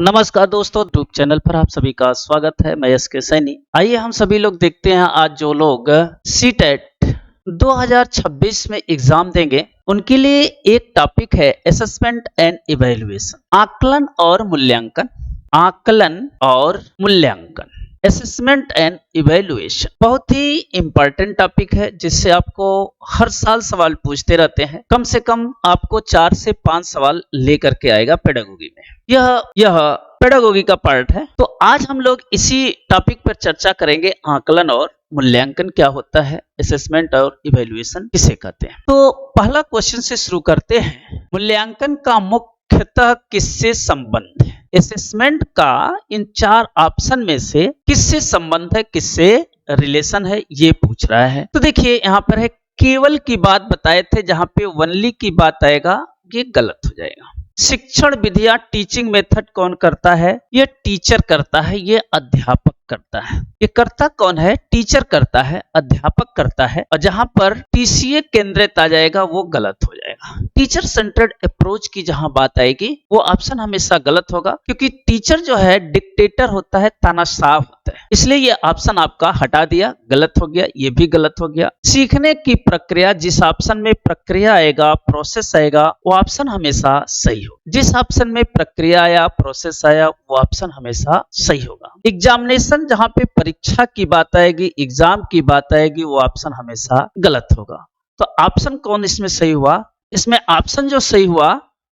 नमस्कार दोस्तों, YouTube channel पर आप सभी का स्वागत है। मैं एस के सैनी। आइए हम सभी लोग देखते हैं आज जो लोग सीटेट 2026 में एग्जाम देंगे उनके लिए एक टॉपिक है असेसमेंट एंड इवैल्यूएशन, आकलन और मूल्यांकन। आकलन और मूल्यांकन, असेसमेंट एंड इवैल्यूएशन बहुत ही इंपॉर्टेंट टॉपिक है जिससे आपको हर साल सवाल पूछते रहते हैं। कम से कम आपको 4 से 5 सवाल लेकर के आएगा पेडागोगी में। यह पेडागोगी का पार्ट है। तो आज हम लोग इसी टॉपिक पर चर्चा करेंगे, आकलन और मूल्यांकन क्या होता है, असेसमेंट और इवैल्यूएशन किसे कहते हैं। तो पहला क्वेश्चन से शुरू करते हैं। मूल्यांकन का मुख्यतः किससे संबंध है? असेसमेंट का इन 4 ऑप्शन में से किससे संबंध है, किससे रिलेशन है, ये पूछ रहा है। तो देखिए यहाँ पर है केवल की बात बताए थे, जहां पे ओनली की बात आएगा ये गलत हो जाएगा। शिक्षण विधियां, टीचिंग मेथड कौन करता है? ये टीचर करता है, ये अध्यापक करता है। ये करता कौन है? टीचर करता है, अध्यापक करता है। और जहां पर टीसीए केंद्रित आ जाएगा वो गलत हो जाएगा। टीचर सेंटर्ड अप्रोच की जहां बात आएगी वो ऑप्शन हमेशा गलत होगा, क्योंकि टीचर जो है डिक्टेटर होता है, तानाशाह होता है। इसलिए ये ऑप्शन आपका हटा दिया, गलत हो गया, ये भी गलत हो गया। सीखने की प्रक्रिया, जिस ऑप्शन में प्रक्रिया आएगा, प्रोसेस आएगा, वो ऑप्शन हमेशा सही हो। जिस ऑप्शन में प्रक्रिया आया, प्रोसेस आया, वो ऑप्शन हमेशा सही होगा। एग्जामिनेशन, जहां पे परीक्षा की बात आएगी, एग्जाम की बात आएगी, वो ऑप्शन हमेशा गलत होगा। तो ऑप्शन कौन इसमें सही हुआ? इसमें ऑप्शन जो सही हुआ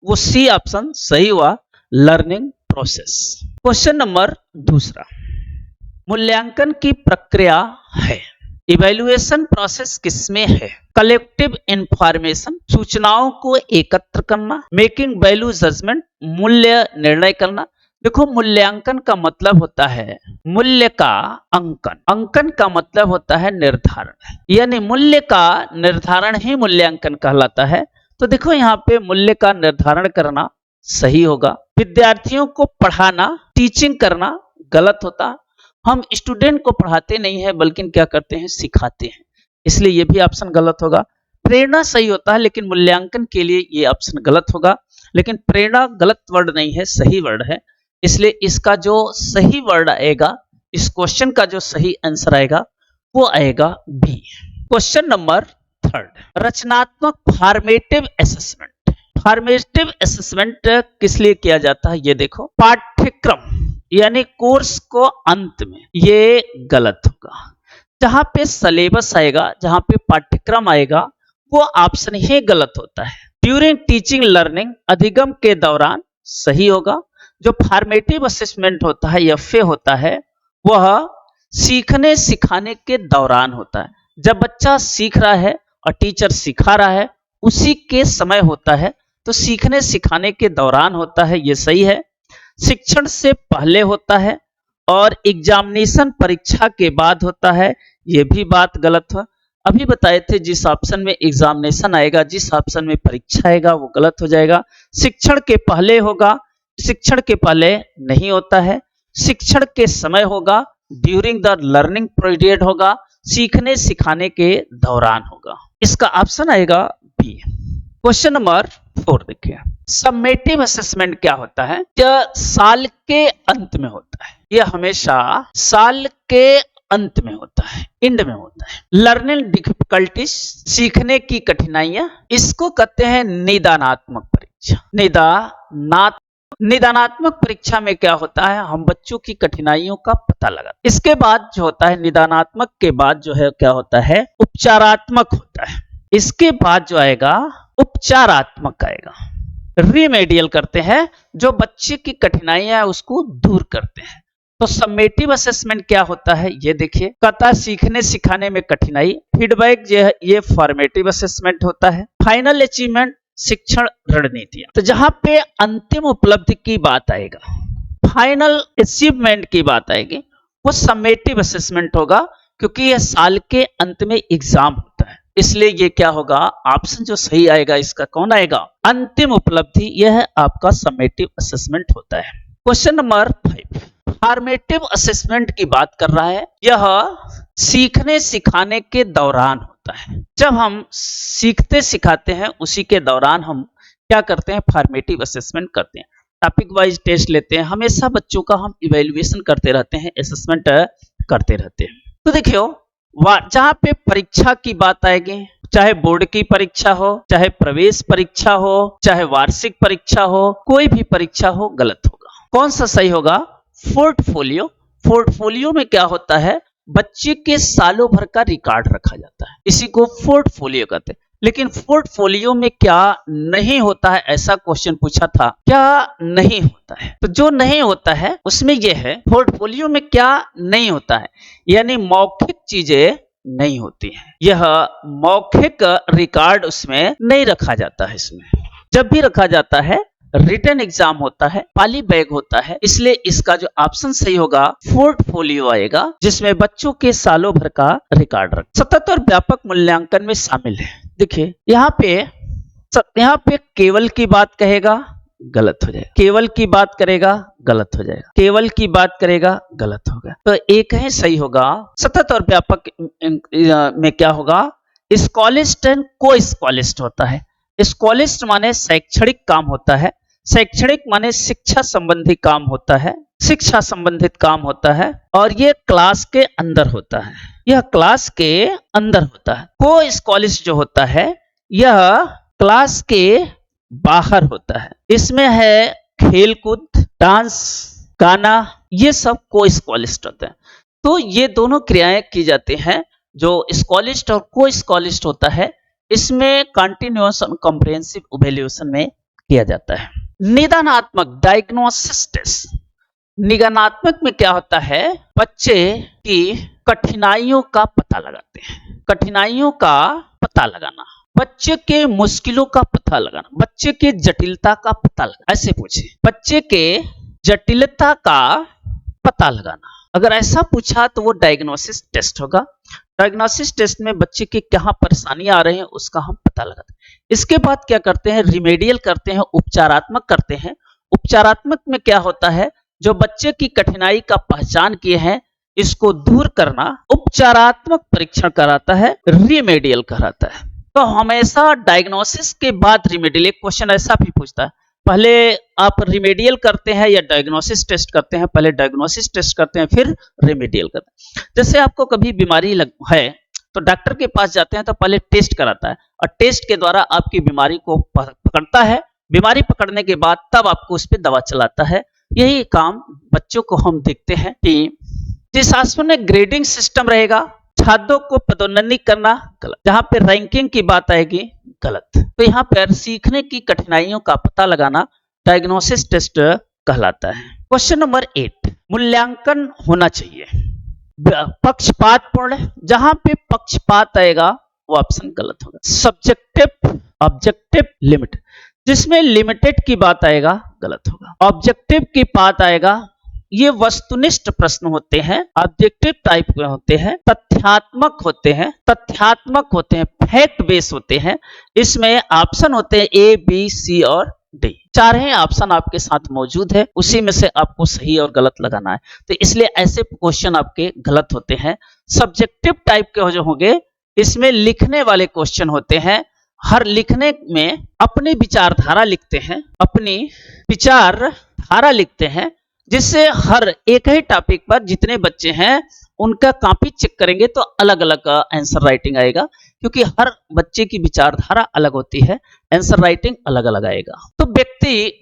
वो सी ऑप्शन सही हुआ, लर्निंग प्रोसेस। क्वेश्चन नंबर दूसरा, मूल्यांकन की प्रक्रिया है, इवैल्यूएशन प्रोसेस किसमें है? कलेक्टिव इंफॉर्मेशन, सूचनाओं को एकत्र करना, मेकिंग वैल्यू जजमेंट, मूल्य निर्णय करना। देखो, मूल्यांकन का मतलब होता है मूल्य का अंकन, अंकन का मतलब होता है निर्धारण, यानी मूल्य का निर्धारण ही मूल्यांकन कहलाता है। तो देखो यहाँ पे मूल्य का निर्धारण करना सही होगा। विद्यार्थियों को पढ़ाना, टीचिंग करना गलत होता। हम स्टूडेंट को पढ़ाते नहीं है बल्कि क्या करते हैं, सिखाते हैं, इसलिए ये भी ऑप्शन गलत होगा। प्रेरणा सही होता है, लेकिन मूल्यांकन के लिए ये ऑप्शन गलत होगा। लेकिन प्रेरणा गलत वर्ड नहीं है, सही वर्ड है, इसलिए इसका जो सही वर्ड आएगा, इस क्वेश्चन का जो सही आंसर आएगा वो आएगा बी। क्वेश्चन नंबर थर्ड, रचनात्मक फॉर्मेटिव असेसमेंट। फॉर्मेटिव असेसमेंट किस लिए किया जाता है? ये देखो, पाठ्यक्रम यानी कोर्स को अंत में, ये गलत होगा। जहां पे सिलेबस आएगा, जहां पे पाठ्यक्रम आएगा, वो ऑप्शन ही गलत होता है। ड्यूरिंग टीचिंग लर्निंग, अधिगम के दौरान, सही होगा। जो फॉर्मेटिव असेसमेंट होता है, एफए होता है, वह सीखने सिखाने के दौरान होता है। जब बच्चा सीख रहा है और टीचर सिखा रहा है, उसी के समय होता है, तो सीखने सिखाने के दौरान होता है, ये सही है। शिक्षण से पहले होता है और एग्जामिनेशन परीक्षा के बाद होता है, ये भी बात गलत है। अभी बताए थे जिस ऑप्शन में एग्जामिनेशन आएगा, जिस ऑप्शन में परीक्षा आएगा, वो गलत हो जाएगा। शिक्षण के पहले होगा, शिक्षण के पहले नहीं होता है। शिक्षण के समय होगा, ड्यूरिंग द लर्निंग पीरियड होगा, सीखने सिखाने के दौरान होगा। इसका ऑप्शन आएगा बी। क्वेश्चन नंबर 4 देखिए, समेटिव असेसमेंट क्या होता है? यह साल के अंत में होता है, यह हमेशा साल के अंत में होता है, एंड में होता है। लर्निंग डिफिकल्टीज, सीखने की कठिनाइयां, इसको कहते हैं निदानात्मक परीक्षा। निदानात्मक परीक्षा में क्या होता है, हम बच्चों की कठिनाइयों का पता लगा। इसके बाद जो होता है, निदानात्मक के बाद जो है क्या होता है, उपचारात्मक होता है। इसके बाद जो आएगा उपचारात्मक आएगा। रिमेडियल करते हैं, जो बच्चे की कठिनाइयां उसको दूर करते हैं। तो समेटिव असेसमेंट क्या होता है, ये देखिए, कहता सीखने सिखाने में कठिनाई। फीडबैक ये फॉर्मेटिव असेसमेंट होता है। फाइनल अचीवमेंट, शिक्षण रणनीतियां। तो जहां पे अंतिम उपलब्धि की बात आएगा, फाइनल अचीवमेंट की बात आएगी, वो समेटिव असेसमेंट होगा, क्योंकि यह साल के अंत में एग्जाम होता है। इसलिए ये क्या होगा, ऑप्शन जो सही आएगा इसका कौन आएगा, अंतिम उपलब्धि, यह आपका समेटिव असेसमेंट होता है। क्वेश्चन नंबर 5, फॉर्मेटिव असेसमेंट की बात कर रहा है। यह सीखने सिखाने के दौरान होता है। जब हम सीखते सिखाते हैं उसी के दौरान हम क्या करते हैं, फॉर्मेटिव असेसमेंट करते हैं। टॉपिक वाइज टेस्ट लेते हैं, हमेशा बच्चों का हम इवैल्यूएशन करते रहते हैं, असेसमेंट करते रहते हैं। तो देखियो जहां पे परीक्षा की बात आएगी, चाहे बोर्ड की परीक्षा हो, चाहे प्रवेश परीक्षा हो, चाहे वार्षिक परीक्षा हो, कोई भी परीक्षा हो, गलत होगा। कौन सा सही होगा? पोर्टफोलियो। पोर्टफोलियो में क्या होता है? बच्चे के सालों भर का रिकॉर्ड रखा जाता है, इसी को पोर्टफोलियो कहते हैं। लेकिन पोर्टफोलियो में क्या नहीं होता है, ऐसा क्वेश्चन पूछा था, क्या नहीं होता है? तो जो नहीं होता है उसमें यह है, पोर्टफोलियो में क्या नहीं होता है, यानी मौखिक चीजें नहीं होती है। यह मौखिक रिकॉर्ड उसमें नहीं रखा जाता है। इसमें जब भी रखा जाता है रिटन एग्जाम होता है, पॉली बैग होता है, इसलिए इसका जो ऑप्शन सही होगा पोर्टफोलियो आएगा, जिसमें बच्चों के सालों भर का रिकॉर्ड रख सतत और व्यापक मूल्यांकन में शामिल है। देखिए यहाँ पे केवल की बात कहेगा, गलत हो जाएगा। केवल की बात करेगा, गलत हो जाएगा। केवल की बात करेगा, गलत होगा। तो एक ही सही होगा। सतत और व्यापक में क्या होगा? स्कॉलिस्ट एंड को स्कॉलिस्ट होता है। स्कॉलिस्ट माने शैक्षणिक काम होता है, शैक्षणिक माने शिक्षा संबंधी काम होता है, शिक्षा संबंधित काम होता है, और ये क्लास के अंदर होता है। यह क्लास के अंदर होता है। को स्कॉलिस्ट जो होता है यह क्लास के बाहर होता है। इसमें है खेलकूद, डांस, गाना, ये सब को स्कॉलिस्ट होते हैं। तो ये दोनों क्रियाएं की जाती हैं। जो स्कॉलिस्ट और को स्कॉलिस्ट होता है, इसमें कंटिन्यूअस और कॉम्प्रिहेंसिव इवैल्यूएशन में किया जाता है। निदानात्मक डायग्नोसिस टेस्ट। निदानात्मक में क्या होता है? बच्चे की कठिनाइयों का पता लगाते हैं। कठिनाइयों का पता लगाना, बच्चे के मुश्किलों का पता लगाना, बच्चे के जटिलता का पता लगाना। ऐसे पूछे, बच्चे के जटिलता का पता लगाना। अगर ऐसा पूछा तो वो डायग्नोसिस टेस्ट होगा। डायग्नोसिस टेस्ट में बच्चे की क्या परेशानियां आ रही हैं उसका हम पता लगाते हैं। इसके बाद क्या करते हैं? रिमेडियल करते हैं, उपचारात्मक करते हैं। उपचारात्मक में क्या होता है? जो बच्चे की कठिनाई का पहचान किए हैं, इसको दूर करना उपचारात्मक परीक्षण कराता है, रिमेडियल कराता है। तो हमेशा डायग्नोसिस के बाद रिमेडियल, एक क्वेश्चन ऐसा भी पूछता है, पहले आप रिमेडियल करते हैं या डायग्नोसिस टेस्ट करते हैं? पहले डायग्नोसिस टेस्ट करते हैं, फिर रिमेडियल करते हैं। जैसे आपको कभी बीमारी है तो डॉक्टर के पास जाते हैं तो पहले टेस्ट कराता है, और टेस्ट के द्वारा आपकी बीमारी को पकड़ता है। बीमारी पकड़ने के बाद तब आपको उस पर दवा चलाता है। यही काम बच्चों को हम देखते हैं कि जिस शासन में ग्रेडिंग सिस्टम रहेगा, छात्रों को पदोन्नति करना, गलत। जहां पे रैंकिंग की बात आएगी, गलत। तो यहाँ पर सीखने की कठिनाइयों का पता लगाना डायग्नोसिस टेस्ट कहलाता है। क्वेश्चन नंबर 8, मूल्यांकन होना चाहिए पक्षपातपूर्ण। जहां पे पक्षपात आएगा वो ऑप्शन गलत होगा। सब्जेक्टिव, ऑब्जेक्टिव, लिमिट, जिसमें लिमिटेड की बात आएगा, गलत होगा। ऑब्जेक्टिव की बात आएगा, ये वस्तुनिष्ठ प्रश्न होते हैं, ऑब्जेक्टिव टाइप के होते हैं, तथ्यात्मक होते हैं, फैक्ट बेस होते हैं। इसमें ऑप्शन होते हैं ए, बी, सी और डी। चार ही ऑप्शन आपके साथ मौजूद है, उसी में से आपको सही और गलत लगाना है। तो इसलिए ऐसे क्वेश्चन आपके गलत होते हैं। सब्जेक्टिव टाइप के जो होंगे, इसमें लिखने वाले क्वेश्चन होते हैं। हर लिखने में अपनी विचारधारा लिखते हैं, अपनी विचारधारा लिखते हैं, जिससे हर एक ही टॉपिक पर जितने बच्चे हैं उनका कॉपी चेक करेंगे तो अलग अलग आंसर राइटिंग आएगा, क्योंकि हर बच्चे की विचारधारा अलग होती है, आंसर राइटिंग अलग अलग आएगा। तो व्यक्ति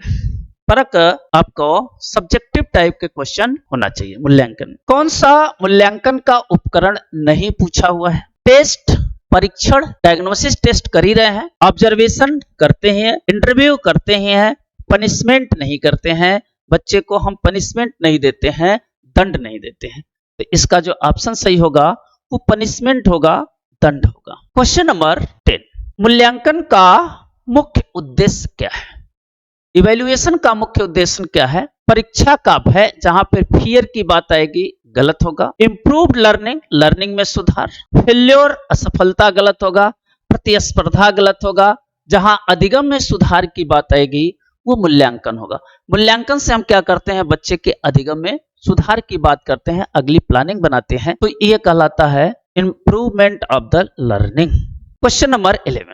परक आपको सब्जेक्टिव टाइप के क्वेश्चन होना चाहिए मूल्यांकन। कौन सा मूल्यांकन का उपकरण नहीं पूछा हुआ है? टेस्ट, परीक्षण, डायग्नोसिस टेस्ट कर ही रहे हैं, ऑब्जर्वेशन करते हैं, इंटरव्यू करते हैं, पनिशमेंट नहीं करते हैं। बच्चे को हम पनिशमेंट नहीं देते हैं, दंड नहीं देते हैं। तो इसका जो ऑप्शन सही होगा वो पनिशमेंट होगा, दंड होगा। क्वेश्चन नंबर 10, मूल्यांकन का मुख्य उद्देश्य क्या है? इवैल्यूएशन का मुख्य उद्देश्य क्या है? परीक्षा का भय, जहां पर फियर की बात आएगी, गलत होगा। इंप्रूव्ड लर्निंग, लर्निंग में सुधार। फेल्योर, असफलता, गलत होगा। प्रतिस्पर्धा, गलत होगा। जहां अधिगम में सुधार की बात आएगी वो मूल्यांकन होगा। मूल्यांकन से हम क्या करते हैं? बच्चे के अधिगम में सुधार की बात करते हैं, अगली प्लानिंग बनाते हैं। तो यह कहलाता है improvement of the learning. Question number 11,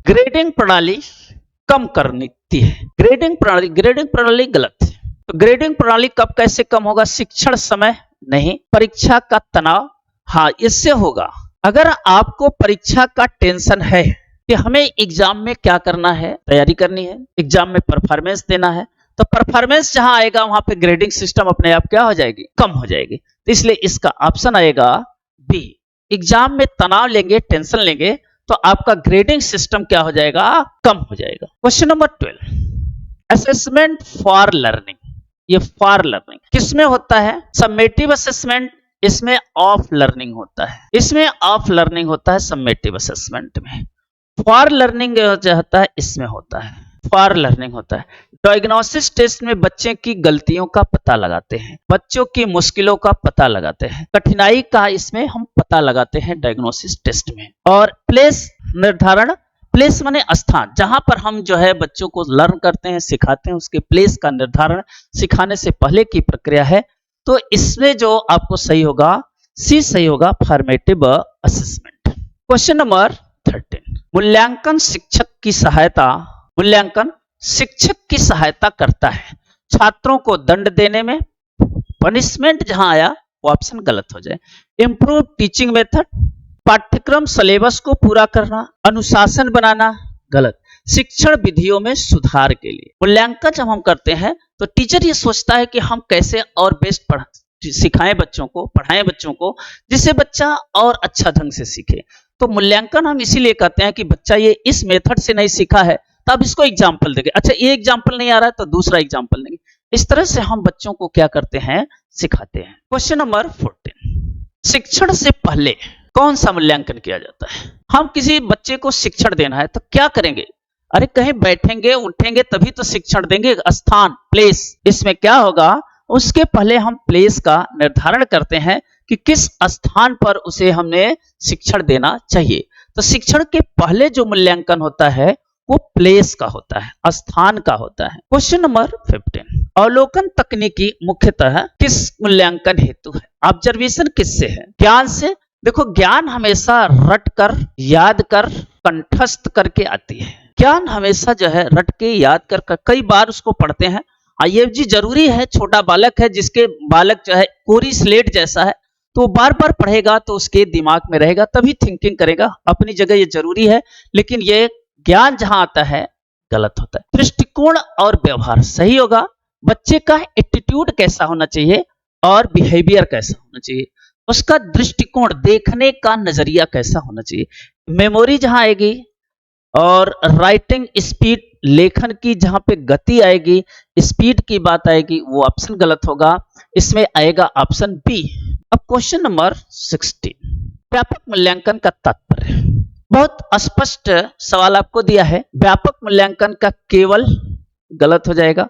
grading प्रणाली कम करती है। ग्रेडिंग प्रणाली गलत है। तो ग्रेडिंग प्रणाली कब कैसे कम होगा? शिक्षण समय नहीं, परीक्षा का तनाव, हाँ इससे होगा। अगर आपको परीक्षा का टेंशन है कि हमें एग्जाम में क्या करना है, तैयारी करनी है, एग्जाम में परफॉर्मेंस देना है, तो परफॉर्मेंस जहां आएगा वहां पे ग्रेडिंग सिस्टम अपने आप क्या हो जाएगी? कम हो जाएगी। तो इसलिए इसका ऑप्शन आएगा बी। एग्जाम में तनाव लेंगे, टेंशन लेंगे तो आपका ग्रेडिंग सिस्टम क्या हो जाएगा? कम हो जाएगा। Question number 12, assessment for learning. ये फॉर लर्निंग किसमें होता है? समेटिव असेसमेंट, इसमें ऑफ लर्निंग होता है, इसमें ऑफ लर्निंग होता है समेटिव असेसमेंट में। फॉर लर्निंग जो होता है इसमें होता है, फॉर लर्निंग होता है। डायग्नोसिस टेस्ट में बच्चे की गलतियों का पता लगाते हैं, बच्चों की मुश्किलों का पता लगाते हैं, कठिनाई का इसमें हम पता लगाते हैं डायग्नोसिस टेस्ट में। और प्लेस निर्धारण, प्लेस माने स्थान, जहां पर हम जो है बच्चों को लर्न करते हैं, सिखाते हैं, उसके प्लेस का निर्धारण सिखाने से पहले की प्रक्रिया है। तो इसमें जो आपको सही होगा, सी सही होगा, फॉर्मेटिव असेसमेंट। क्वेश्चन नंबर 13, मूल्यांकन शिक्षक की सहायता, मूल्यांकन शिक्षक की सहायता करता है छात्रों को दंड देने में। पनिशमेंट जहां आया वो ऑप्शन गलत हो जाए। इंप्रूव टीचिंग मेथड, पाठ्यक्रम सिलेबस को पूरा करना, अनुशासन बनाना, गलत। शिक्षण विधियों में सुधार के लिए। मूल्यांकन जब हम करते हैं तो टीचर ये सोचता है कि हम कैसे और बेस्ट सिखाएं बच्चों को, पढ़ाएं बच्चों को, जिससे बच्चा और अच्छा ढंग से सीखे। तो मूल्यांकन हम इसीलिए कहते हैं कि बच्चा ये इस मेथड से नहीं सीखा है तो अब इसको एग्जाम्पल देंगे, अच्छा ये एग्जाम्पल नहीं आ रहा है तो दूसरा एग्जाम्पल देंगे। इस तरह से हम बच्चों को क्या करते हैं? सिखाते हैं। क्वेश्चन नंबर 14, शिक्षण से पहले कौन सा मूल्यांकन किया जाता है? हम किसी बच्चे को शिक्षण देना है तो क्या करेंगे? अरे कहीं बैठेंगे उठेंगे तभी तो शिक्षण देंगे। स्थान, प्लेस, इसमें क्या होगा? उसके पहले हम प्लेस का निर्धारण करते हैं कि किस स्थान पर उसे हमने शिक्षण देना चाहिए। तो शिक्षण के पहले जो मूल्यांकन होता है वो प्लेस का होता है, स्थान का होता है। क्वेश्चन नंबर 15, अवलोकन तकनीकी मुख्यतः किस मूल्यांकन हेतु है? ऑब्जर्वेशन किससे है? ज्ञान से। देखो ज्ञान हमेशा रट कर, याद कर, कंठस्थ करके आती है। ज्ञान हमेशा जो है रट के, याद कर, कई बार उसको पढ़ते हैं। ये जी जरूरी है, छोटा बालक है जिसके बालक जो है कोरी स्लेट जैसा है तो वो बार बार पढ़ेगा तो उसके दिमाग में रहेगा, तभी थिंकिंग करेगा। अपनी जगह ये जरूरी है, लेकिन ये ज्ञान जहां आता है गलत होता है। दृष्टिकोण और व्यवहार सही होगा। बच्चे का एटीट्यूड कैसा होना चाहिए और बिहेवियर कैसा होना चाहिए, उसका दृष्टिकोण, देखने का नजरिया कैसा होना चाहिए। मेमोरी जहां आएगी और राइटिंग स्पीड, लेखन की जहां पे गति आएगी, स्पीड की बात आएगी, वो ऑप्शन गलत होगा। इसमें आएगा ऑप्शन बी। अब क्वेश्चन नंबर 16, व्यापक मूल्यांकन का तात्पर्य। बहुत स्पष्ट सवाल आपको दिया है। व्यापक मूल्यांकन का केवल गलत हो जाएगा,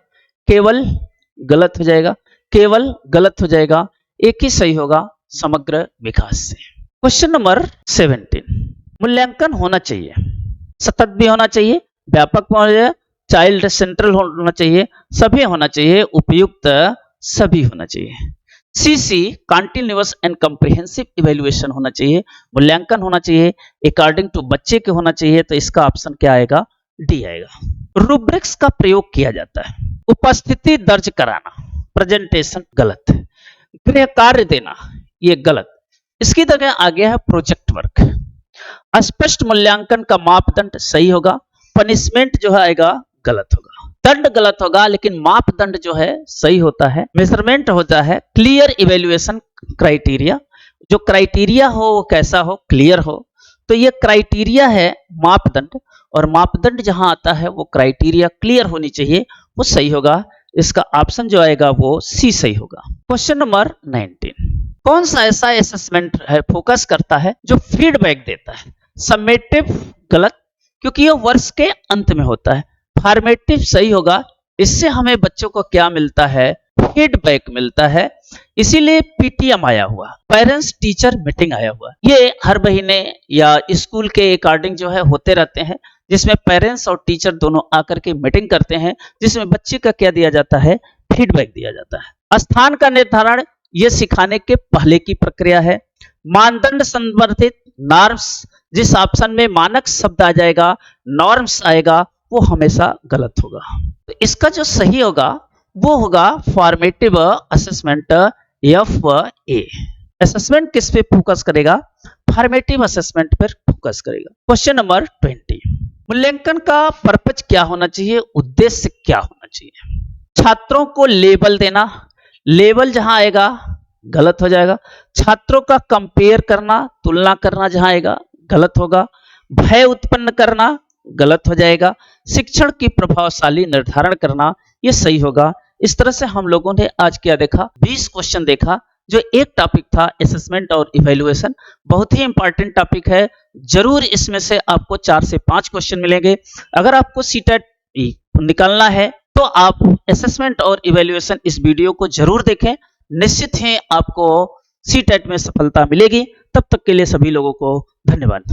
केवल गलत हो जाएगा, केवल गलत हो जाएगा, एक ही सही होगा, समग्र विकास से। क्वेश्चन नंबर 17, मूल्यांकन होना चाहिए, सतत भी होना चाहिए, व्यापक होना चाहिए, चाइल्ड सेंट्रल होना चाहिए, सभी होना चाहिए, उपयुक्त सभी होना चाहिए। CC continuous and comprehensive evaluation होना चाहिए, मूल्यांकन होना चाहिए, अकॉर्डिंग टू बच्चे के होना चाहिए। तो इसका ऑप्शन क्या आएगा? डी आएगा। रूब्रिक्स का प्रयोग किया जाता है, उपस्थिति दर्ज कराना, प्रेजेंटेशन, गलत है। गृह कार्य देना, ये गलत। इसकी जगह आ गया है प्रोजेक्ट वर्क। स्पष्ट मूल्यांकन का मापदंड सही होगा, पनिशमेंट जो है आएगा गलत होगा, दंड गलत होगा, लेकिन मापदंड जो है सही होता है। मेजरमेंट होता है क्लियर इवैल्यूएशन क्राइटेरिया, जो क्राइटेरिया हो वो कैसा हो? क्लियर हो। तो ये क्राइटेरिया है मापदंड, और मापदंड जहां आता है वो क्राइटेरिया क्लियर होनी चाहिए, वो सही होगा। इसका ऑप्शन जो आएगा वो सी सही होगा। क्वेश्चन नंबर 19, कौन सा ऐसा असेसमेंट है फोकस करता है जो फीडबैक देता है? समेटिव गलत, क्योंकि ये वर्ष के अंत में होता है। फॉर्मेटिव सही होगा, इससे हमें बच्चों को क्या मिलता है? फीडबैक मिलता है, इसीलिए पीटीएम आया हुआ, पेरेंट्स टीचर मीटिंग आया हुआ। ये हर महीने या स्कूल के अकॉर्डिंग जो है होते रहते हैं, जिसमें पेरेंट्स और टीचर दोनों आकर के मीटिंग करते हैं, जिसमें बच्चे का क्या दिया जाता है? फीडबैक दिया जाता है। स्थान का निर्धारण, ये सिखाने के पहले की प्रक्रिया है। मानदंड संवर्धित, नॉर्म्स, जिस ऑप्शन में मानक शब्द आ जाएगा नॉर्म्स आएगा, वो हमेशा गलत होगा। तो इसका जो सही होगा वो होगा फॉर्मेटिव असेसमेंट FA। असेसमेंट किस पे फोकस करेगा? फॉर्मेटिव असेसमेंट पर फोकस करेगा। क्वेश्चन नंबर 20, मूल्यांकन का पर्पज क्या होना चाहिए, उद्देश्य क्या होना चाहिए? छात्रों को लेबल देना, लेबल जहां आएगा गलत हो जाएगा। छात्रों का कंपेयर करना, तुलना करना जहां आएगा गलत होगा। भय उत्पन्न करना गलत हो जाएगा। शिक्षण की प्रभावशाली निर्धारण करना ये सही होगा। इस तरह से हम लोगों ने आज क्या देखा, 20 क्वेश्चन देखा, जो एक टॉपिक था असेसमेंट और इवैल्यूएशन। बहुत ही इंपॉर्टेंट टॉपिक है, जरूर इसमें से आपको 4 से 5 क्वेश्चन मिलेंगे। अगर आपको सीटेट निकालना है तो आप असेसमेंट और इवैल्यूएशन इस वीडियो को जरूर देखें, निश्चित ही आपको सीटेट में सफलता मिलेगी। तब तक के लिए सभी लोगों को धन्यवाद।